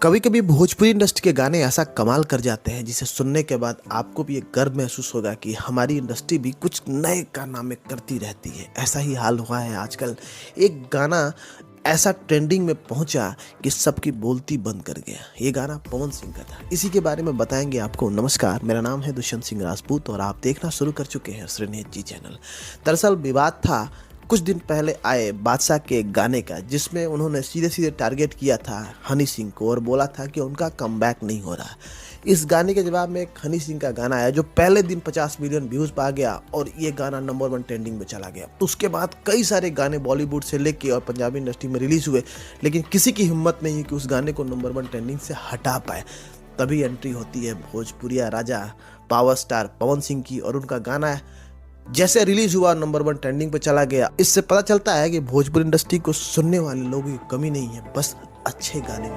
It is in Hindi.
कभी कभी भोजपुरी इंडस्ट्री के गाने ऐसा कमाल कर जाते हैं जिसे सुनने के बाद आपको भी एक गर्व महसूस होगा कि हमारी इंडस्ट्री भी कुछ नए कारनामे करती रहती है। ऐसा ही हाल हुआ है आजकल। एक गाना ऐसा ट्रेंडिंग में पहुंचा कि सबकी बोलती बंद कर गया। ये गाना पवन सिंह का था। इसी के बारे में बताएंगे आपको। नमस्कार, मेरा नाम है दुष्यंत सिंह राजपूत और आप देखना शुरू कर चुके हैं श्रीनेत जी चैनल। दरअसल विवाद था कुछ दिन पहले आए बादशाह के गाने का, जिसमें उन्होंने सीधे सीधे टारगेट किया था हनी सिंह को और बोला था कि उनका कमबैक नहीं हो रहा। इस गाने के जवाब में एक हनी सिंह का गाना आया जो पहले दिन 50 मिलियन व्यूज पा गया और ये गाना नंबर 1 ट्रेंडिंग में चला गया। उसके बाद कई सारे गाने बॉलीवुड से लेके और पंजाबी इंडस्ट्री में रिलीज हुए, लेकिन किसी की हिम्मत नहीं हुई कि उस गाने को नंबर 1 ट्रेंडिंग से हटा पाए। तभी एंट्री होती है भोजपुरिया राजा पावर स्टार पवन सिंह की और उनका गाना जैसे रिलीज हुआ नंबर 1 ट्रेंडिंग पे चला गया। इससे पता चलता है कि भोजपुरी इंडस्ट्री को सुनने वाले लोगों की कमी नहीं है, बस अच्छे गाने